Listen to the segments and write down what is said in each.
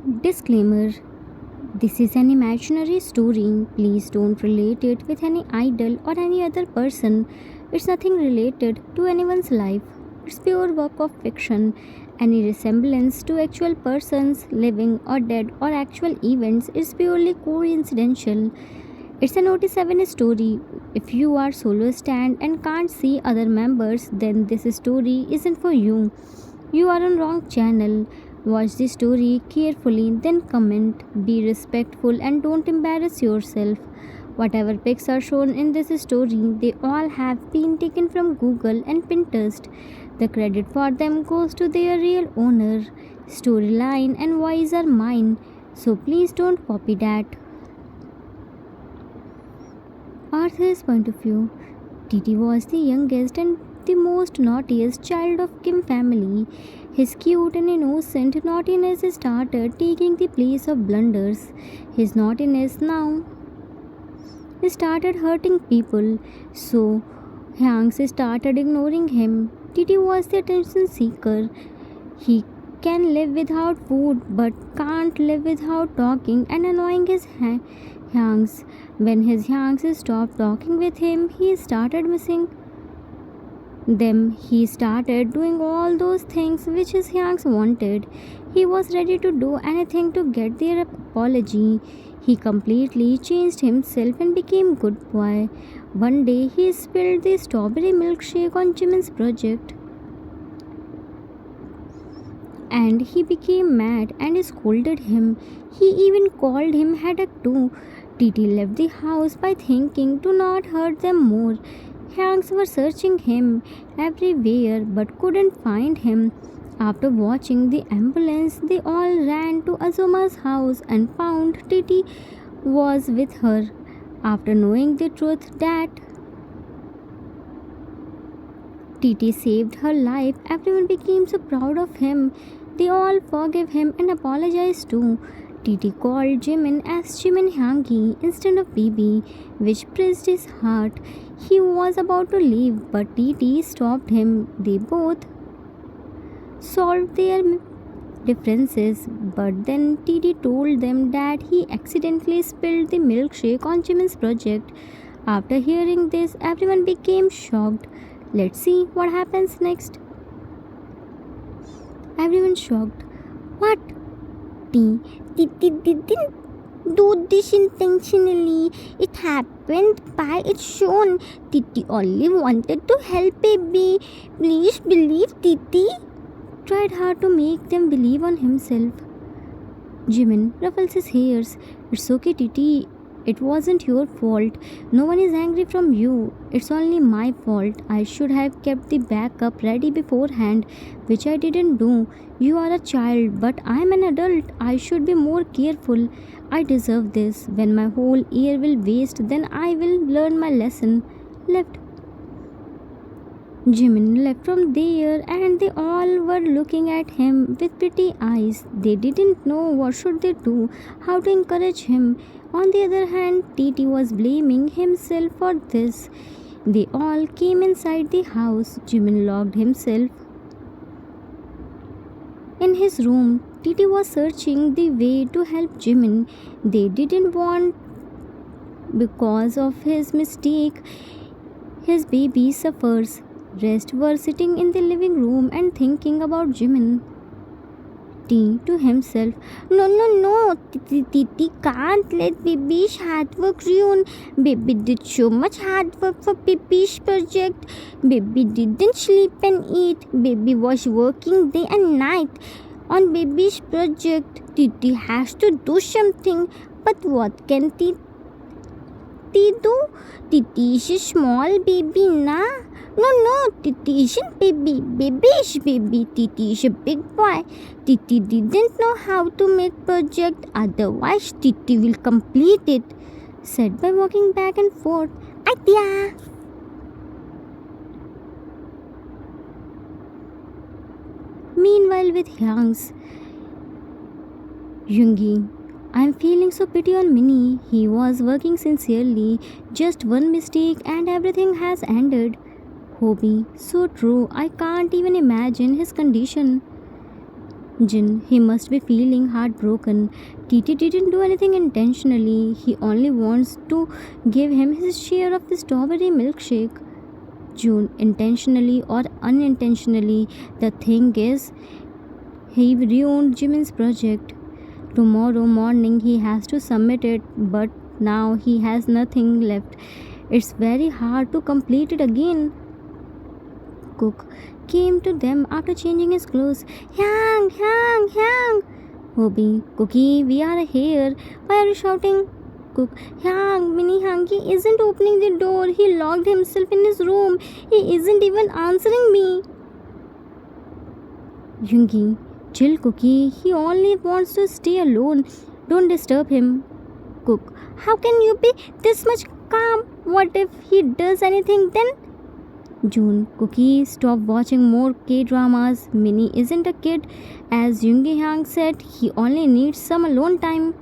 Disclaimer: this is an imaginary story. Please don't relate it with any idol or any other person. It's nothing related to anyone's life. It's pure work of fiction. Any resemblance to actual persons, living or dead, or actual events is purely coincidental. It's a Notice 7 story. If you are solo stand and can't see other members, then this story isn't for you. You are on wrong channel. Watch the story carefully, then comment. Be respectful and don't embarrass yourself. Whatever pics are shown in this story, they all have been taken from Google and Pinterest. The credit for them goes to their real owner. Storyline and voice are mine, so please don't copy that. Arthur's point of view. Titi was the youngest and the most naughtiest child of Kim family. His cute and innocent naughtiness started taking the place of blunders. His naughtiness now started hurting people, so Hanks started ignoring him. Titi was the attention seeker. He can live without food but can't live without talking and annoying his Hanks. When his Hanks stopped talking with him, he started missing them. He started doing all those things which his Hanks wanted. He was ready to do anything to get their apology. He completely changed himself and became good boy. One day he spilled the strawberry milkshake on Jimin's project and he became mad and scolded him. He even called him headache too. Titi left the house by thinking to not hurt them more. Hanks were searching him everywhere but couldn't find him. After watching the ambulance, they all ran to Azuma's house and found Titi was with her. After knowing the truth that Titi saved her life, everyone became so proud of him. They all forgave him and apologized too. Titi called Jimin as Jimin Hangi instead of Bibi, which pressed his heart. He was about to leave, but Titi stopped him. They both solved their differences, but then Titi told them that he accidentally spilled the milkshake on Jimin's project. After hearing this, everyone became shocked. Let's see what happens next. Everyone shocked. What? Titi didn't do this intentionally. It happened by its own. Titi only wanted to help baby. Please believe Titi. Tried hard to make them believe on himself. Jimin ruffles his hairs. It's okay, Titi. It wasn't your fault. No one is angry from you. It's only my fault. I should have kept the backup ready beforehand, which I didn't do. You are a child, but I'm an adult. I should be more careful. I deserve this. When my whole year will waste, then I will learn my lesson. Left. Jimin left from there and they all were looking at him with pretty eyes. They didn't know what should they do, how to encourage him. On the other hand, Titi was blaming himself for this. They all came inside the house. Jimin locked himself in his room. Titi was searching the way to help Jimin. They didn't want because of his mistake his baby suffers. Rest were sitting in the living room and thinking about Jimin. T to himself, no, Titi can't let baby's hard work ruin. Baby did so much hard work for baby's project. Baby didn't sleep and eat. Baby was working day and night on baby's project. Titi has to do something, but what can Titi do? Titi is a small baby, na? No, Titi isn't baby. Baby is baby. Titi is a big boy. Titi didn't know how to make project. Otherwise, Titi will complete it. Said by walking back and forth. Idea. Meanwhile, with Hyang's Yoongi, I'm feeling so pity on Minnie. He was working sincerely. Just one mistake and everything has ended. Hobie, so true. I can't even imagine his condition. Jin, he must be feeling heartbroken. Titi didn't do anything intentionally. He only wants to give him his share of the strawberry milkshake. June, intentionally or unintentionally, the thing is, he ruined Jimin's project. Tomorrow morning he has to submit it, but now he has nothing left. It's very hard to complete it again. Cook came to them after changing his clothes. Hyang, Hyang, Hyang! Hobie, Cookie, we are here. Why are you shouting? Cook, Hyang, Mini Hangi isn't opening the door. He locked himself in his room. He isn't even answering me. Yoongi, chill, Cookie. He only wants to stay alone. Don't disturb him. Cook, how can you be this much calm? What if he does anything then? June, Cookie, stop watching more K-dramas. Minnie isn't a kid. As Yoongi Hyang said, he only needs some alone time.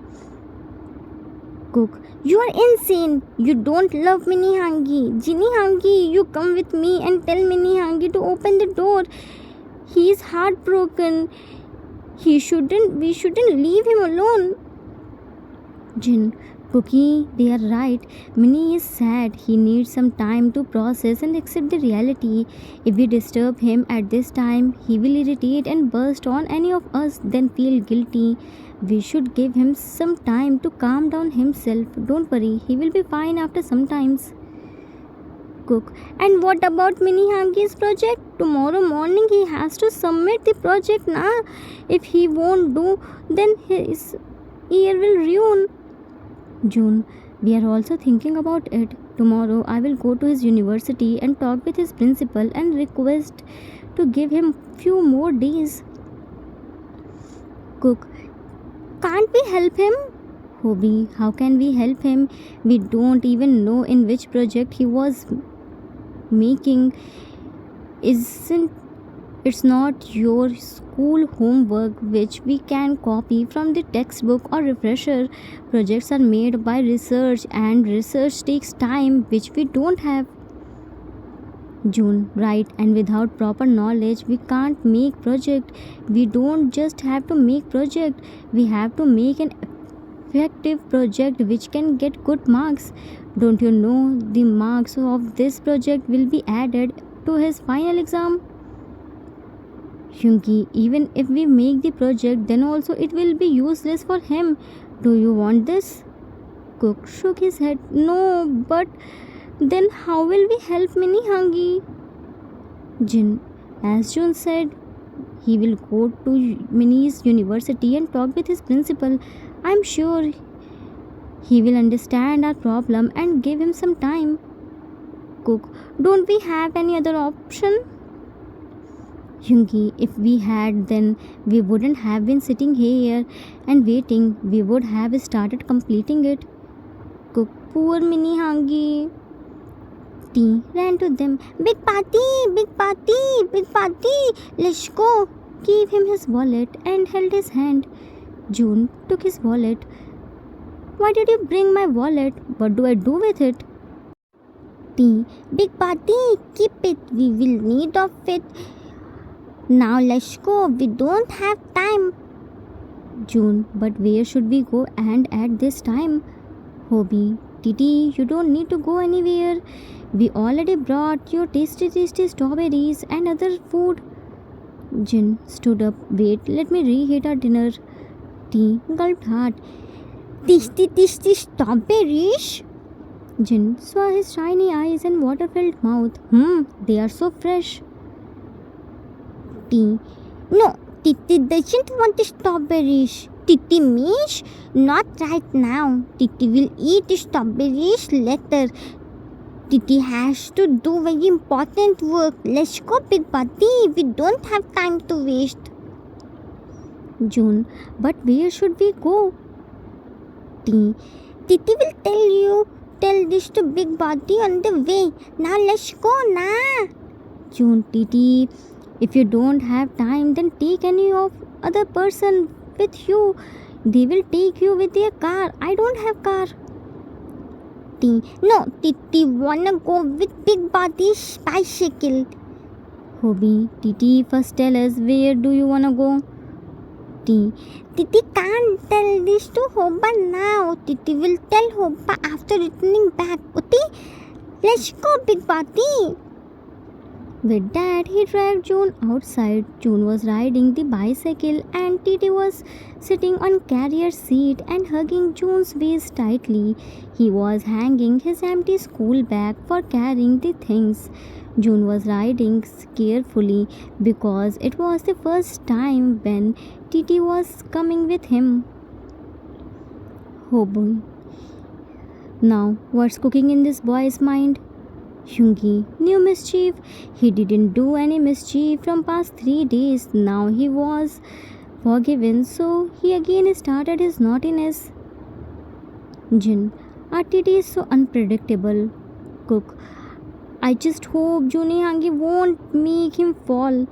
Cook, you are insane. You don't love Minnie Hangi. Jinny Hangi, you come with me and tell Minnie Hangi to open the door. He is heartbroken. We shouldn't leave him alone. Jin, Cookie, they are right. Minnie is sad. He needs some time to process and accept the reality. If we disturb him at this time, he will irritate and burst on any of us, then feel guilty. We should give him some time to calm down himself. Don't worry, he will be fine after some times. Cook, and what about Mini Hangi's project? Tomorrow morning he has to submit the project now. If he won't do, then his year will ruin. June, we are also thinking about it. Tomorrow I will go to his university and talk with his principal and request to give him few more days. Cook, can't we help him? Hobie, how can we help him? We don't even know in which project he was making. It's not your school homework which we can copy from the textbook or refresher. Projects are made by research and research takes time which we don't have. June, right, and without proper knowledge we can't make project. We don't just have to make project, we have to make an effective project which can get good marks. Don't you know the marks of this project will be added to his final exam? Hyunki, even if we make the project, then also it will be useless for him. Do you want this? Cook shook his head. No, but then how will we help Mini Hangi? Jin, as Jun said, he will go to Minnie's university and talk with his principal. I'm sure he will understand our problem and give him some time. Cook, don't we have any other option? Hyungi, if we had, then we wouldn't have been sitting here and waiting. We would have started completing it. Cook, poor Mini Hangi. T ran to them. Big party, big party, big party. Let's go. Gave him his wallet and held his hand. June took his wallet. Why did you bring my wallet? What do I do with it? T, big party, keep it. We will need of it. Now let's go. We don't have time. June, but where should we go and at this time? Hobie, Titi, you don't need to go anywhere. We already brought your tasty strawberries and other food. Jin stood up. Wait, let me reheat our dinner. T gulped hard. Tasty strawberries? Jin saw his shiny eyes and water-filled mouth. They are so fresh. T, no, Titi doesn't want strawberries. Titi means not right now. Titi will eat strawberries later. Titi has to do very important work. Let's go, big party. We don't have time to waste. June, but where should we go? T, Titi will tell this to big party on the way. Now let's go, na. June, Titi, if you don't have time, then take any of other person with you. They will take you with their car. I don't have car. T, no, Titi wanna go with big party's bicycle. Hobie, Titi, first tell us where do you wanna go? T. Titi can't tell this to Hoppa now. Titi will tell Hoppa after returning back. Uti, let's go, Big Bati. With that, he dragged June outside. June was riding the bicycle and Titi was sitting on carrier seat and hugging June's waist tightly. He was hanging his empty school bag for carrying the things. June was riding carefully because it was the first time when Titi was coming with him. Oh boy. Now, what's cooking in this boy's mind? Hyungi knew mischief. He didn't do any mischief from past 3 days. Now he was forgiven, so he again started his naughtiness. Jin, our Titi is so unpredictable. Cook, I just hope Juni Hangi won't make him fall.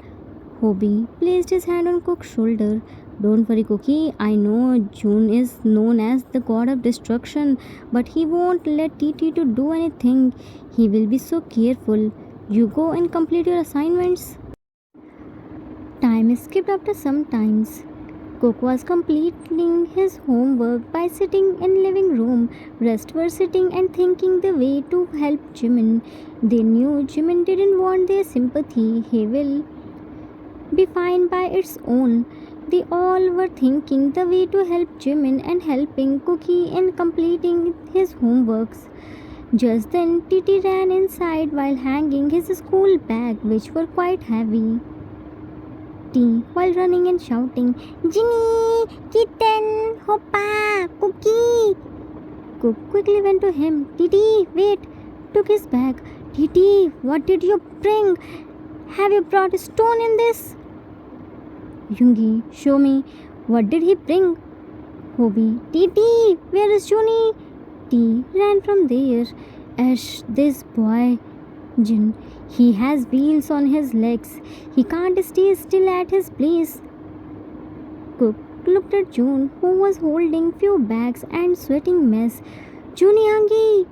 Hobie placed his hand on Cook's shoulder. Don't worry, Cookie. I know June is known as the god of destruction, but he won't let Titi to do anything. He will be so careful. You go and complete your assignments. Time skipped after some times. Cook was completing his homework by sitting in living room. Rest were sitting and thinking the way to help Jimin. They knew Jimin didn't want their sympathy. He will be fine by its own. They all were thinking the way to help Jimin and helping Cookie in completing his homeworks. Just then, Titi ran inside while hanging his school bag, which were quite heavy. T, while running and shouting, Jimmy, Kitten, Hoppa, Cookie. Cook quickly went to him. Titi, wait, took his bag. Titi, what did you bring? Have you brought a stone in this? Yungi, show me. What did he bring? Hobie, Titi, where is Juni? T ran from there. Ash, this boy. Jin, he has wheels on his legs. He can't stay still at his place. Cook looked at June, who was holding few bags and sweating mess. Juni Angi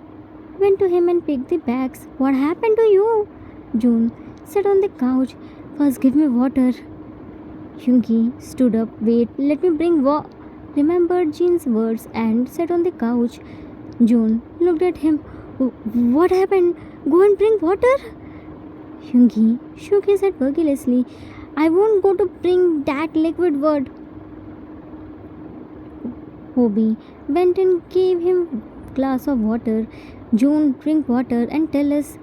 went to him and picked the bags. What happened to you? June sat on the couch. First, give me water. Hyungi stood up. Wait, let me bring remembered Jin's words and sat on the couch. June looked at him. What happened? Go and bring water. Hyungi shook his head vigorously. I won't go to bring that liquid word. Hobie went and gave him glass of water. June, drink water and tell us.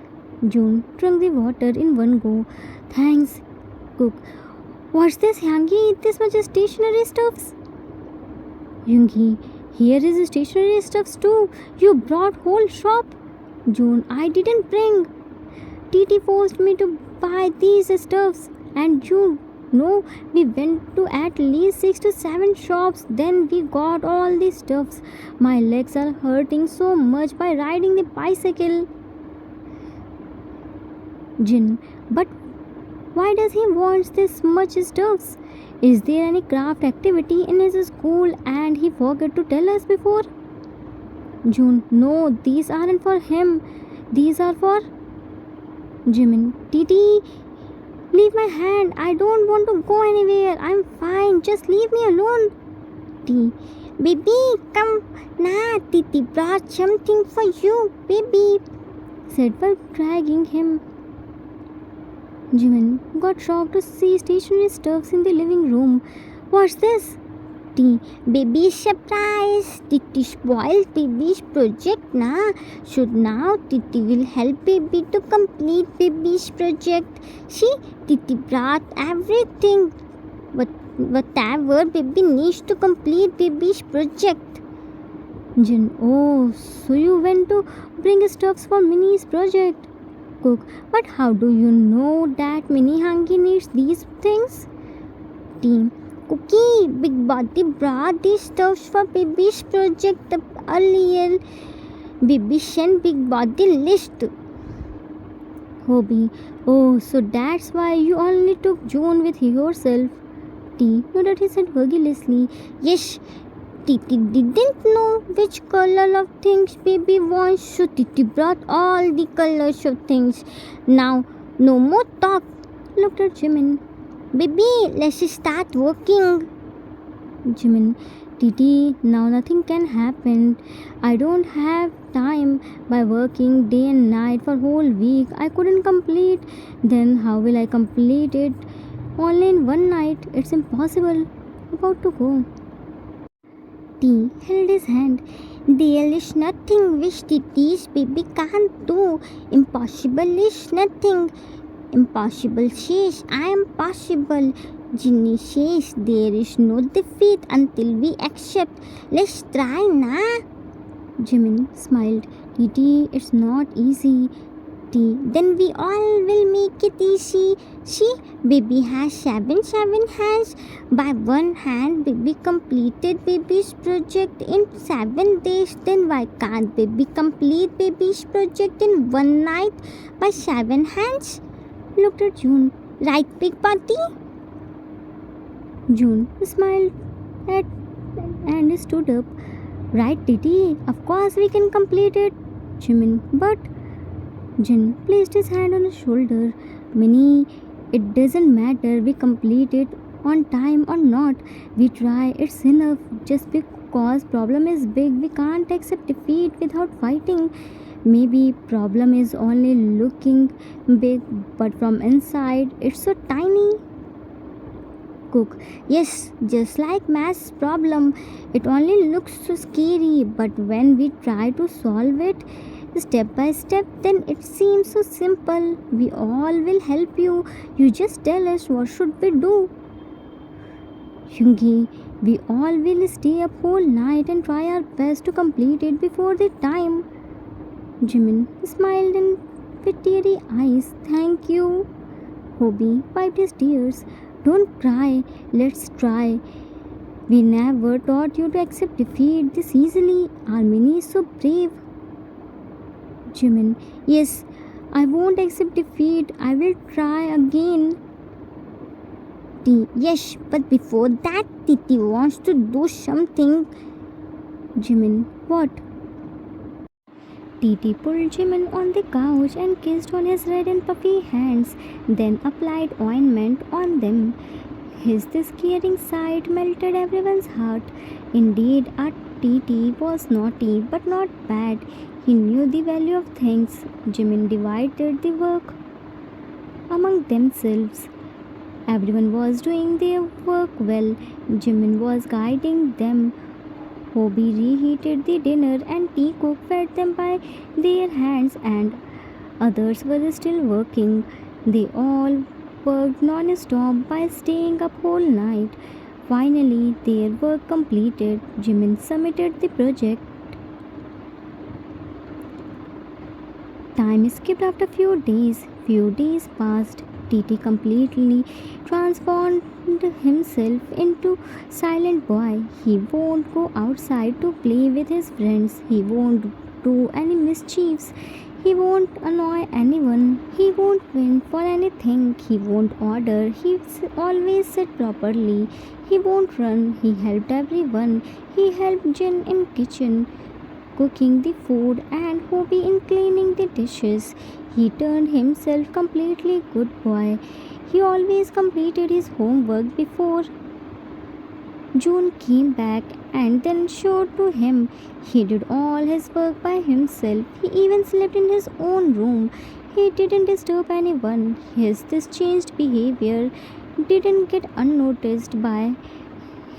June drank the water in one go. Thanks. Cook. What's this, Hyungi? This much stationery stuffs? Hyungi, here is stationery stuffs too. You brought whole shop. June, I didn't bring. Titi forced me to buy these stuffs. And you know, we went to at least 6 to 7 shops. Then we got all these stuffs. My legs are hurting so much by riding the bicycle. Jin, but why does he want this much stuffs? Is there any craft activity in his school and he forgot to tell us before? June, no, these aren't for him. These are for Jimin. Titi, leave my hand. I don't want to go anywhere. I'm fine. Just leave me alone. T, baby, come. Nah, Titi brought something for you, baby, said while dragging him. Jimin got shocked to see stationery stuffs in the living room. What's this? T, baby surprise. Titi spoiled baby's project na. So now Titi will help baby to complete baby's project. See, Titi brought everything. Whatever baby needs to complete baby's project. Jin, oh, so you went to bring stuffs for Minnie's project. Cook, but how do you know that Minnie Hangi needs these things? Team, Cookie, Big Body brought these stuffs for baby's project earlier. Baby sent Big Body list. Hobie, oh, so that's why you only took June with yourself. T nodded his head vigorously. Yes, Titi didn't know which color of things baby wants, so Titi brought all the colors of things. Now, no more talk. Looked at Jimin. Baby, let's start working. Jimin, Titi, now nothing can happen. I don't have time. By working day and night for whole week, I couldn't complete. Then how will I complete it? Only in one night. It's impossible. About to go. T held his hand. There is nothing which Titi's baby can't do. Impossible is nothing. Impossible says I am possible. Ginny says there is no defeat until we accept. Let's try na. Jimin smiled. Titi, it's not easy. T, then we all will make it easy. See, baby has seven hands. By one hand, baby completed baby's project in 7 days. Then why can't baby complete baby's project in one night by 7 hands? Looked at June. Right, big party? June smiled at and stood up. Right, Titi? Of course we can complete it. Jimin, but Jin placed his hand on his shoulder. Minnie, it doesn't matter we complete it on time or not. We try, it's enough. Just because problem is big, we can't accept defeat without fighting. Maybe problem is only looking big, but from inside it's so tiny. Cook, yes, just like math's problem, it only looks so scary, but when we try to solve it step by step, then it seems so simple. We all will help you. You just tell us what should we do. Hyungi, we all will stay up whole night and try our best to complete it before the time. Jimin smiled and with teary eyes. Thank you. Hobie wiped his tears. Don't cry. Let's try. We never taught you to accept defeat this easily. Our Minnie is so brave. Jimin, yes, I won't accept defeat. I will try again. T, yes, but before that, Titi wants to do something. Jimin, what? Titi pulled Jimin on the couch and kissed on his red and puffy hands, then applied ointment on them. His this caring sight melted everyone's heart. Indeed, our Titi was naughty but not bad. He knew the value of things. Jimin divided the work among themselves. Everyone was doing their work well. Jimin was guiding them. Hobie reheated the dinner and tea cook fed them by their hands, and others were still working. They all worked non-stop by staying up whole night. Finally, their work completed. Jimin submitted the project. Time skipped after few days. Few days passed. Titi completely transformed himself into silent boy. He won't go outside to play with his friends. He won't do any mischiefs. He won't annoy anyone. He won't win for anything. He won't order. He always sit properly. He won't run. He helped everyone. He helped Jin in kitchen, cooking the food, and Hobie in cleaning the dishes. He turned himself completely good boy. He always completed his homework before June came back and then showed to him. He did all his work by himself. He even slept in his own room. He didn't disturb anyone. His this changed behavior didn't get unnoticed by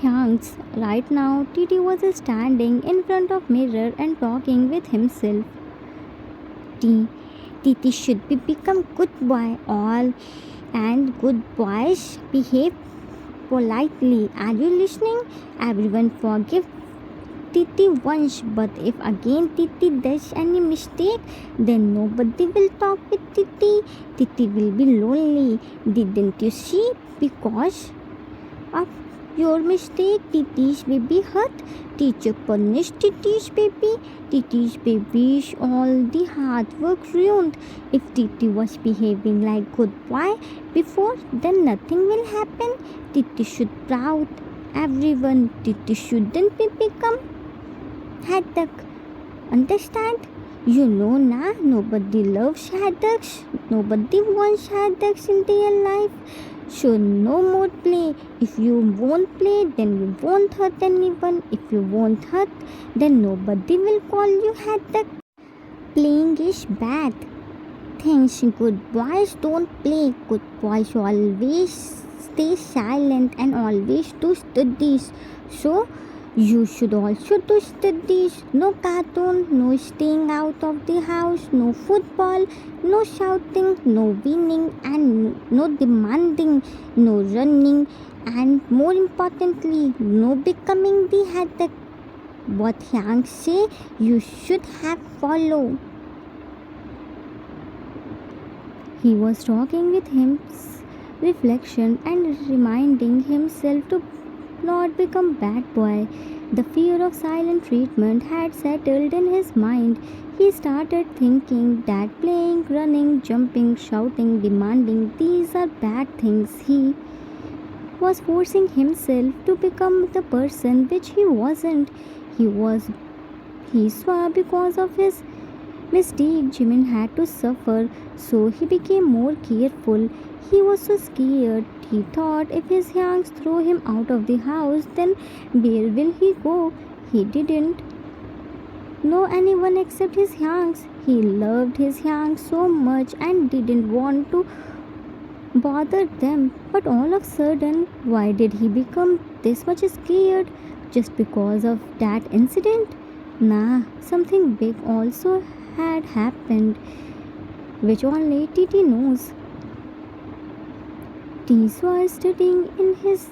Hanks. Right now, Titi was standing in front of mirror and talking with himself. Titi should be become good boy. All and good boys behave politely. Are you listening? Everyone forgive Titi once, but if again Titi does any mistake, then nobody will talk with Titi. Titi will be lonely. Didn't you see? Because of your mistake, Titi's baby hurt. Teacher punished Titi's baby. Titi's baby's all the hard work ruined. If Titi was behaving like good boy before, then nothing will happen. Titi should proud everyone. Titi shouldn't be become Hadak. Understand? You know nobody loves Hadaks. Nobody wants Hadaks in their life. So no more play. If you won't play, then you won't hurt anyone. If you won't hurt, then nobody will call you had the playing is bad. Thanks, good boys don't play. Good boys always stay silent and always do studies. So you should also do studies. No cartoon, no staying out of the house, no football, no shouting, no winning, and no demanding, no running, and more importantly, no becoming the head. What Yang say you should have follow. He was talking with his reflection and reminding himself to not become bad boy. The fear of silent treatment had settled in his mind. He started thinking that playing, running, jumping, shouting, demanding, these are bad things. He was forcing himself to become the person which he wasn't. He was he saw because of his mistake Jimin had to suffer, so he became more careful. He was so scared. He thought if his yanks throw him out of the house, then where will he go? He didn't know anyone except his yanks. He loved his yanks so much and didn't want to bother them. But all of a sudden, why did he become this much scared? Just because of that incident? Nah, something big also had happened, which only Titi knows. Tis was studying in his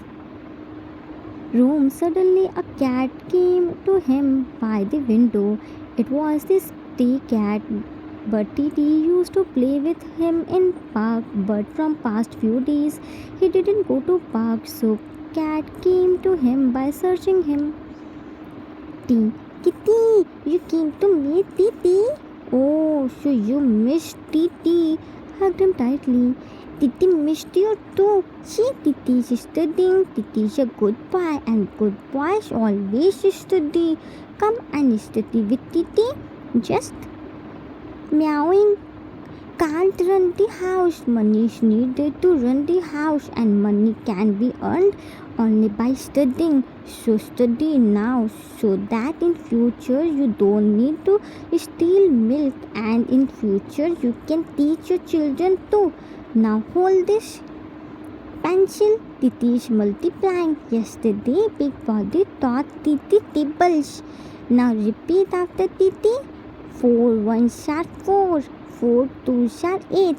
room. Suddenly, a cat came to him by the window. It was the stray cat, but Titi used to play with him in park. But from past few days, he didn't go to park, so cat came to him by searching him. Kitty, Kitty, you came to meet Titi. Oh, so you missed Titi. Hugged him tightly. Titi missed you too. See, Titi is studying. Titi is a good boy, and good boys always study. Come and study with Titi. Just meowing. Can't run the house. Money is needed to run the house, and money can be earned only by studying. So study now so that in future you don't need to steal milk, and in future you can teach your children too. Now hold this pencil. Titi is multiplying. Yesterday Big Body taught Titi tables. Now repeat after Titi. 4 ones are 4. 4 twos are 8.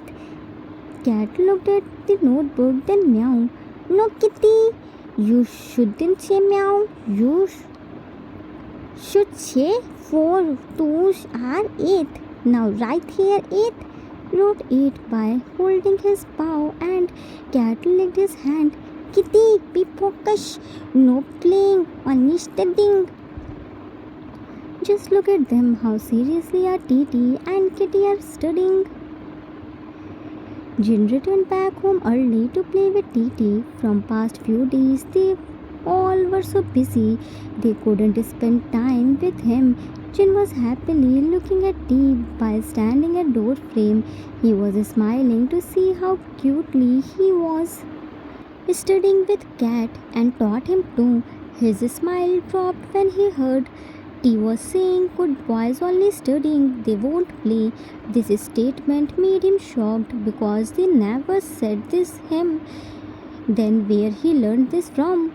Cat looked at the notebook, then meow. No, Kitty, you shouldn't say meow. You should say 4 twos are 8. Now write here 8. Wrote 8 by holding his paw, and Cat licked his hand. Kitty, be focused. No playing, only studying. Just look at them, how seriously are Titi and Kitty are studying. Jin returned back home early to play with Titi. From past few days, they all were so busy they couldn't spend time with him. Jin was happily looking at Titi by standing at door frame. He was smiling to see how cutely he was studying with Cat and taught him too. His smile dropped when he heard T was saying good boys only studying, they won't play. This statement made him shocked because they never said this him. Then where he learned this from?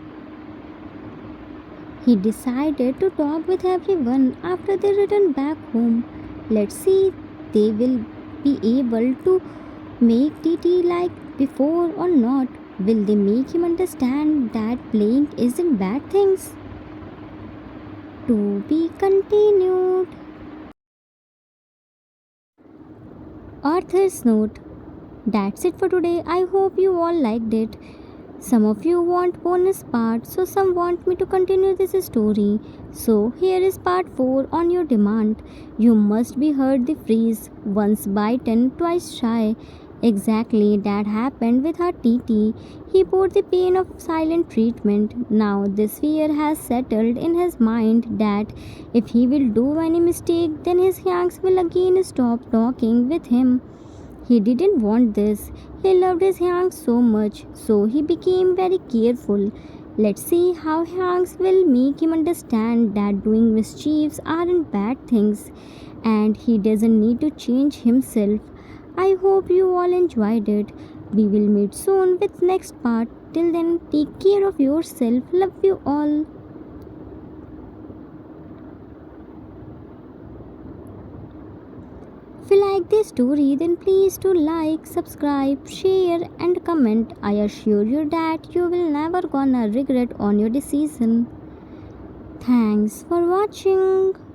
He decided to talk with everyone after they returned back home. Let's see they will be able to make TT like before or not. Will they make him understand that playing isn't bad things? To be continued. Author's note. That's it for today. I hope you all liked it. Some of you want bonus part, so some want me to continue this story. So here is part 4 on your demand. You must be heard the phrase once bitten, twice shy. Exactly that happened with her TT. He bore the pain of silent treatment. Now this fear has settled in his mind that if he will do any mistake, then his yanks will again stop talking with him. He didn't want this. He loved his Hank so much, so he became very careful. Let's see how Hanks will make him understand that doing mischiefs aren't bad things and he doesn't need to change himself. I hope you all enjoyed it. We will meet soon with next part. Till then, take care of yourself. Love you all. If you like this story, then please do like, subscribe, share, and comment. I assure you that you will never gonna regret on your decision. Thanks for watching.